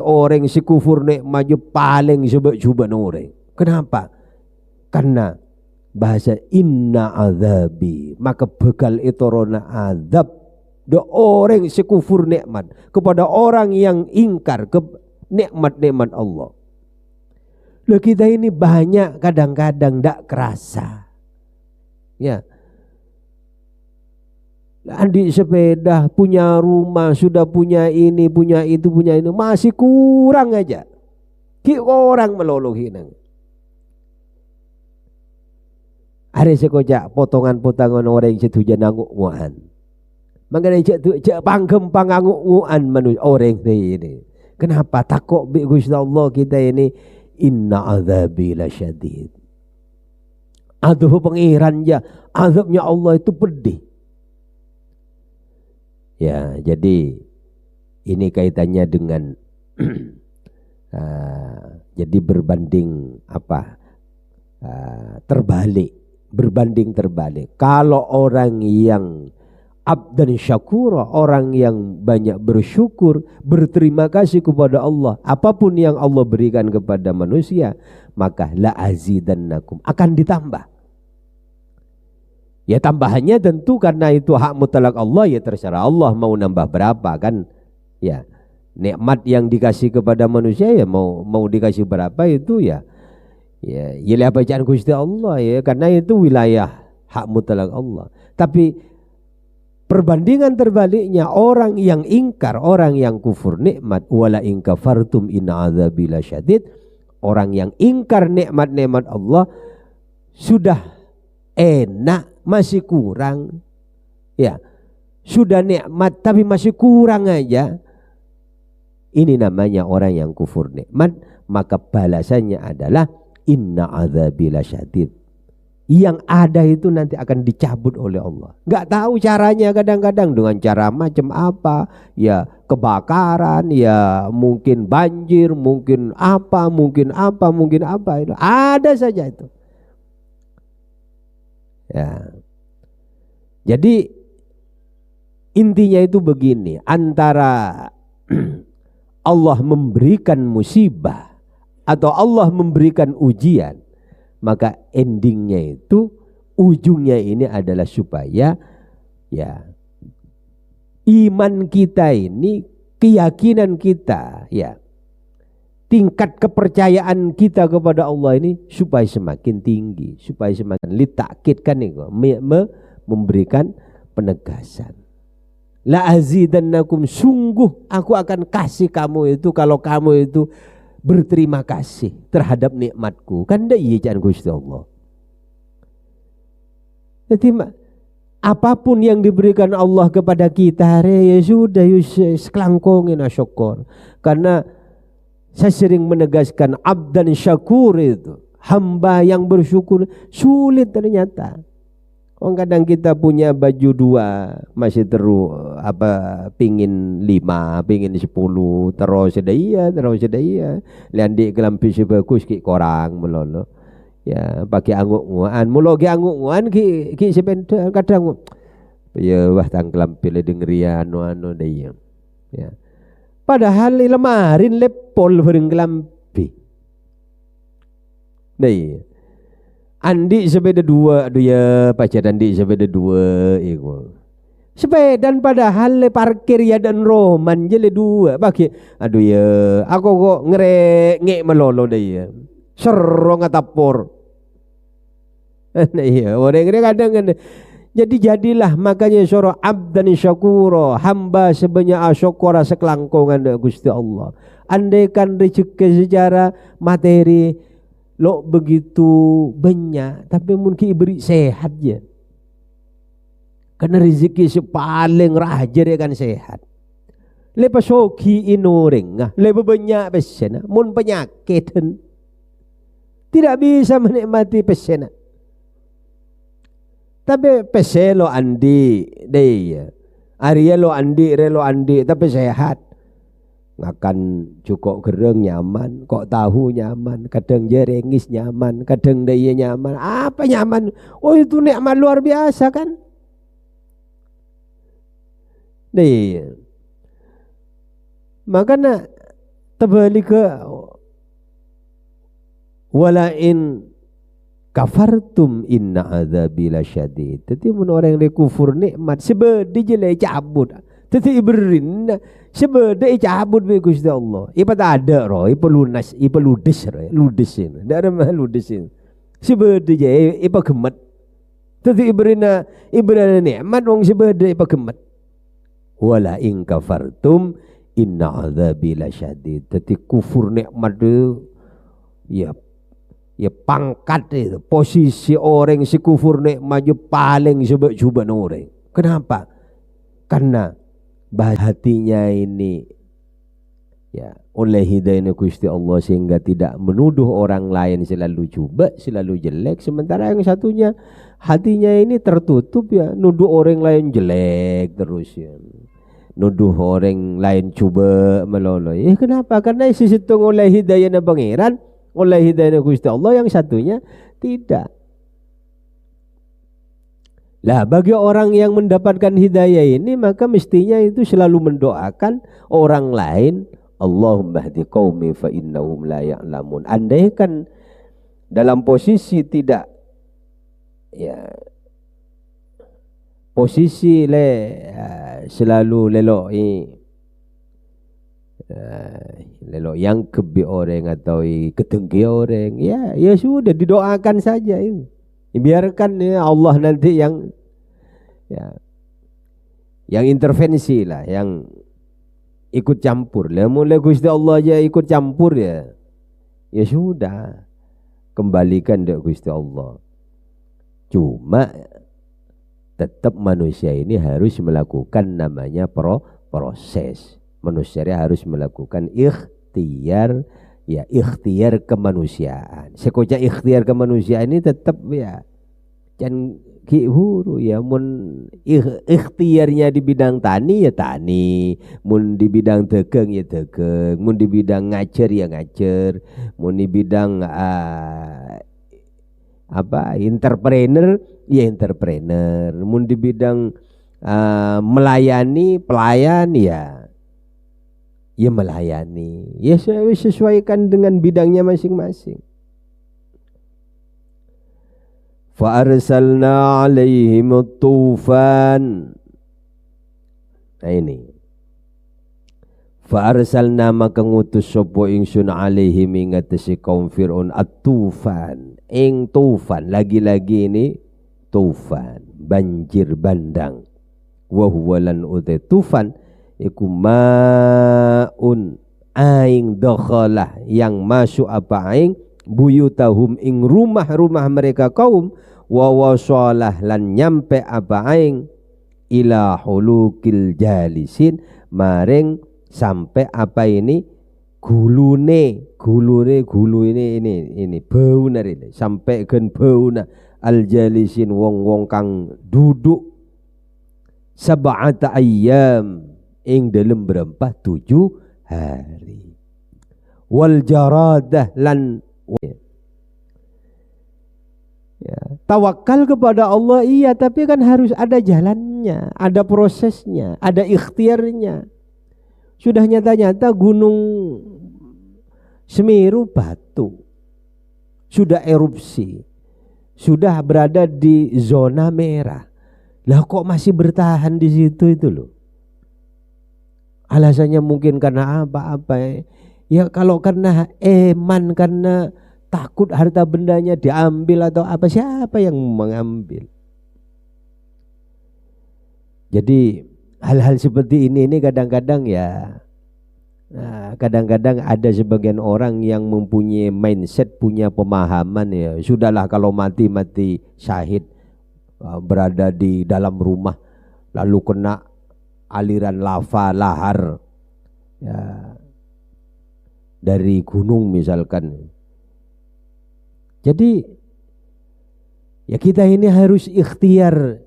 Orang si kufur nikmat je paling coba-coba orang. Kenapa? Karena bahasa inna azabi, maka bekal itu rona azab do orang si kufur nikmat kepada orang yang ingkar ke nikmat-nikmat Allah. Loh, kita ini banyak kadang-kadang ndak kerasa. Ya. Adik sepeda, punya rumah, sudah punya ini, punya itu, punya ini, masih kurang aja. Ki orang melolohi nang. Ada sekojak potongan-potongan orang yang setuju nanguk-nguan. Mengenai cek panggem panganguk-nguan manusia orang ini. Kenapa takut bi Gusti Allah kita ini inna azabi lasyadid. Aduh pengiran ya, azabnya Allah itu pedih. Ya, jadi ini kaitannya dengan jadi berbanding apa? Berbanding terbalik. Kalau orang yang abdan syakura, orang yang banyak bersyukur, berterima kasih kepada Allah, apapun yang Allah berikan kepada manusia, maka la azidannakum, akan ditambah. Ya tambahannya tentu karena itu hak mutlak Allah, ya terserah Allah mau nambah berapa kan. Ya nikmat yang dikasih kepada manusia ya mau dikasih berapa itu ya bacaan Gusti Allah ya, karena itu wilayah hak mutlak Allah. Tapi perbandingan terbaliknya, orang yang ingkar, orang yang kufur nikmat, wala in kafartum inna azabi lasyadid, orang yang ingkar nikmat-nikmat Allah sudah enak masih kurang, ya sudah nikmat tapi masih kurang aja, ini namanya orang yang kufur nikmat. Maka balasannya adalah inna azabi lasyadid, yang ada itu nanti akan dicabut oleh Allah. Nggak tahu caranya, kadang-kadang dengan cara macam apa, ya kebakaran, ya mungkin banjir, mungkin apa itu ada saja itu. Ya. Jadi intinya itu begini, antara Allah memberikan musibah atau Allah memberikan ujian, maka endingnya itu, ujungnya ini adalah supaya ya iman kita ini, keyakinan kita, ya tingkat kepercayaan kita kepada Allah ini supaya semakin tinggi, supaya semakin litakitkan nih, memberikan penegasan. La azidannakum, sungguh aku akan kasih kamu itu kalau kamu itu berterima kasih terhadap nikmatku. Kan dah iya jangan Gusti Allah. Jadi apapun yang diberikan Allah kepada kita, ya sudah, sekelangkongin syukur. Karena saya sering menegaskan abdan syakur itu, hamba yang bersyukur sulit ternyata. Kadang kita punya baju 2 masih terus pingin 5, pingin 10, terus sedaya. Landik kelampi sebagus ki korang melolo. Ya pakai anguk-nguan, mulo ki anguk-nguan ki sepeda kadang ya wah tang kelampi le dengeri anu daya. Ya. Padahal lemarin lepol bareng kelampi. Nah, Andi sepeda 2, aduh ya pacar Andi sepeda 2 iku. Sepedan padahal le parkir ya dan roman je le 2 pakai. Aduh ya, aku kok ngek melolo deh ya. Serong ngatapor. Nah iya, orang kadang kan. Jadi jadilah makanya suruh abdan syakura, hamba sebanyak asyukura sekelangkongan Gusti Allah. Andaikan rezeki secara materi lo begitu banyak, tapi mungkin beri sehat je. Karena rezeki paling raja dia kan sehat. Lepas hoki inuring, lebih banyak pesena, mun penyakit tidak bisa menikmati pesena. Tapi peselo andi deh, Arya lo andi, relo andi, tapi sehat. Ngakan cukup gereng nyaman, kok tahu nyaman, kadang jerengis nyaman, kadang daya nyaman. Apa nyaman? Oh itu nikmat luar biasa kan? Nih, makanya terbalik ke walain kafartum inna adzabi lasyadid. Jadi mun orang yang kufur nikmat sebab dia jelek cabut. Jadi ibrin sebab dia cabut be Gusti Allah. Ipa tak ada roh, ipa lunas, ipa ludes roh, ludesin. Ndak ada mah ludesin. Sebab dia ipa gemet. Jadi ibrina nikmat wong sebab dia ipa gemet. Wala in kafartum inna adzabi lasyadid. Jadi kufur nikmat itu ya pangkat itu, posisi orang si kufur nikmat paling coba orang. Kenapa? Karena hatinya ini ya oleh hidayah Gusti Allah sehingga tidak menuduh orang lain selalu coba, selalu jelek, sementara yang satunya hatinya ini tertutup ya, nuduh orang lain jelek terus ya. Nuduh orang lain coba melolo. Kenapa? Karena sisi oleh hidayah pangeran, oleh hidayah Gusti Allah, yang satunya tidak. Lah bagi orang yang mendapatkan hidayah ini maka mestinya itu selalu mendoakan orang lain, Allahumma hdi qaumi fa innahum la ya'lamun. Andaikan dalam posisi tidak ya posisi selalu lelok yang kebi orang atau ketengki orang, ya sudah didoakan saja ini. Biarkan ya Allah nanti yang intervensi lah, yang ikut campur lah. Mulai Gusti Allah aja ikut campur ya sudah, kembalikan dek Gusti Allah. Cuma tetap manusia ini harus melakukan namanya proses. Manusia harus melakukan ikhtiar kemanusiaan. Sekoca ikhtiar kemanusiaan ini tetap ya jangan huru ya, mun ikhtiarnya di bidang tani ya tani, mun di bidang dagang ya dagang, mun di bidang ngajar ya ngajar, mun di bidang entrepreneur ya entrepreneur, mun di bidang melayani pelayan ya melayani, ya sesuaikan dengan bidangnya masing-masing. Fa arsalna alaihim tufan. Nah ini. Fa arsalna maka ngutus sapa ingsun alaihim ing atase kaum Firaun at-tufan. Ing tufan lagi-lagi ini tufan, banjir bandang. Wa huwa lan uta tufan iku maun aing dakhalah, yang masuk apa aing buyutahum ing rumah-rumah mereka kaum, wa wasalah lan nyampe apa aing ila hulukil jalisin, maring sampai apa ini gulu ini bau nari sampai gen bau na al jalisin wong kang duduk sab'ata ayyam ing dalam berempah 7 hari. Wal jaradah lan tawakal kepada Allah iya, tapi kan harus ada jalannya, ada prosesnya, ada ikhtiarnya. Sudah nyata-nyata gunung Semeru batu, sudah erupsi, sudah berada di zona merah. Lah kok masih bertahan di situ itu loh. Alasannya mungkin karena apa-apa ya, kalau karena eman, karena takut harta bendanya diambil atau apa, siapa yang mengambil? Jadi hal-hal seperti ini kadang-kadang ya, kadang-kadang ada sebagian orang yang mempunyai mindset, punya pemahaman ya sudahlah kalau mati syahid, berada di dalam rumah lalu kena aliran lava lahar ya, dari gunung misalkan. Jadi ya kita ini harus ikhtiar.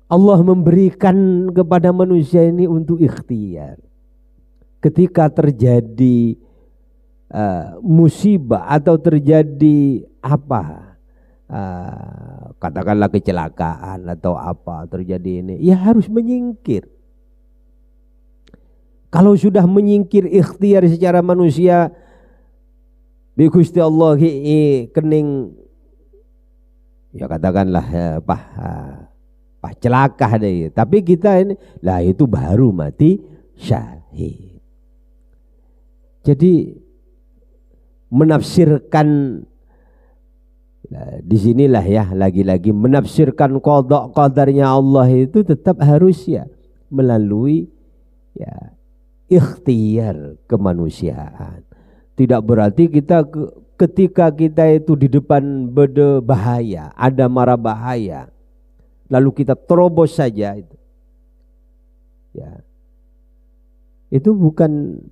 Allah memberikan kepada manusia ini untuk ikhtiar. Ketika terjadi musibah atau terjadi apa, katakanlah kecelakaan atau apa terjadi ini, ya harus menyingkir. Kalau sudah menyingkir ikhtiar secara manusia, bi Gusti Allah kening ya katakanlah celaka deh. Tapi kita ini lah itu baru mati syahid. Jadi menafsirkan disinilah ya lagi-lagi menafsirkan qada qadarnya Allah itu tetap harus ya melalui ya ikhtiar kemanusiaan. Tidak berarti kita ketika kita itu di depan beda bahaya, ada mara bahaya, lalu kita terobos saja itu. Ya. Itu bukan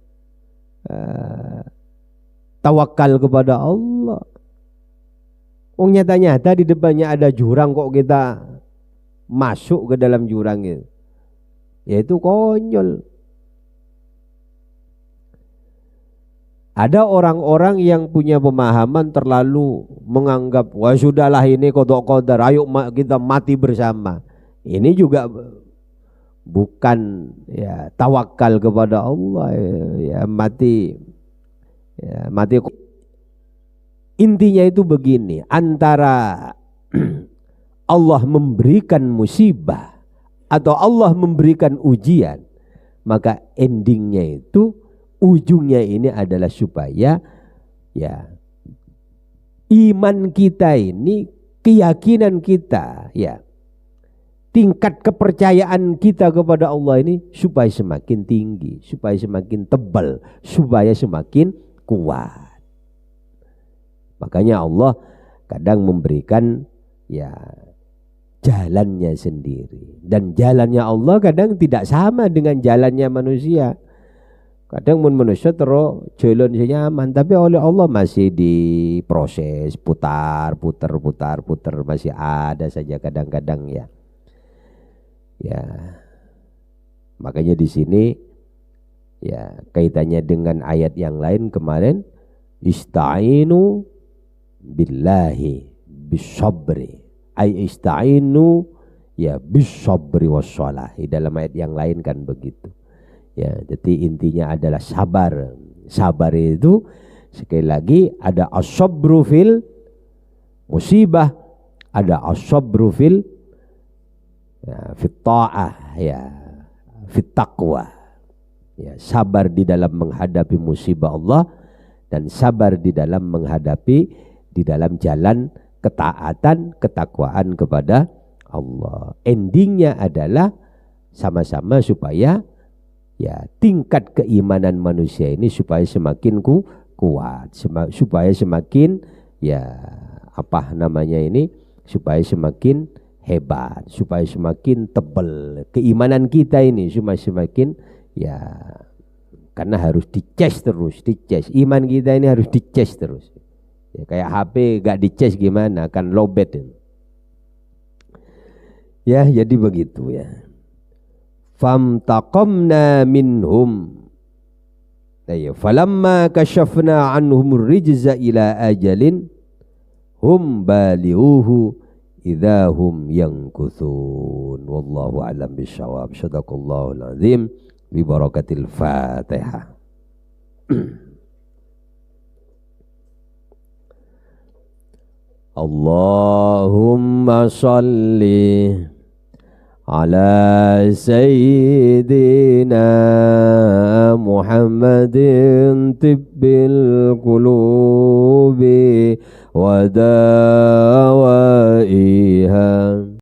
tawakal kepada Allah. Nyata-nyata di depannya ada jurang kok kita masuk ke dalam jurang itu. Ya itu konyol. Ada orang-orang yang punya pemahaman terlalu menganggap wah sudahlah ini qada qadar, ayo kita mati bersama. Ini juga bukan ya tawakal kepada Allah ya mati intinya itu begini, antara Allah memberikan musibah atau Allah memberikan ujian, maka endingnya itu ujungnya ini adalah supaya ya iman kita ini, keyakinan kita ya, tingkat kepercayaan kita kepada Allah ini supaya semakin tinggi, supaya semakin tebal, supaya semakin kuat. Makanya Allah kadang memberikan ya jalannya sendiri, dan jalannya Allah kadang tidak sama dengan jalannya manusia. Kadang manusia terus jalan nyaman, tapi oleh Allah masih diproses, putar, masih ada saja kadang-kadang ya. Ya, makanya di sini ya kaitannya dengan ayat yang lain kemarin, ista'inu billahi bisabri, ay ista'inu ya bisabri wassalah. Dalam ayat yang lain kan begitu. Ya, jadi intinya adalah sabar. Sabar itu sekali lagi ada as-sabru fil musibah, ada as-sabru fil ya, fit ta'ah ya, fit taqwa. Ya, sabar di dalam menghadapi musibah Allah dan sabar di dalam menghadapi di dalam jalan ketaatan, ketakwaan kepada Allah. Endingnya adalah sama-sama supaya ya tingkat keimanan manusia ini supaya semakin kuat, supaya semakin ya apa namanya ini, supaya semakin hebat, supaya semakin tebal keimanan kita ini, supaya semakin ya, karena harus dicas terus, dicas iman kita ini harus dicas terus. Ya, kayak HP gak dicas gimana, akan lowbat. Ya jadi begitu ya. Famtaqamna minhum, falamma kashafna anhum rijza ila ajalin hum balighuhu idza hum yankuthun. Wallahu a'lam bishawab. Shadaqallahul azim bi barakatil Fatihah. Allahumma salli ala sayyidina Muhammadin tibbil qulubi wa dawa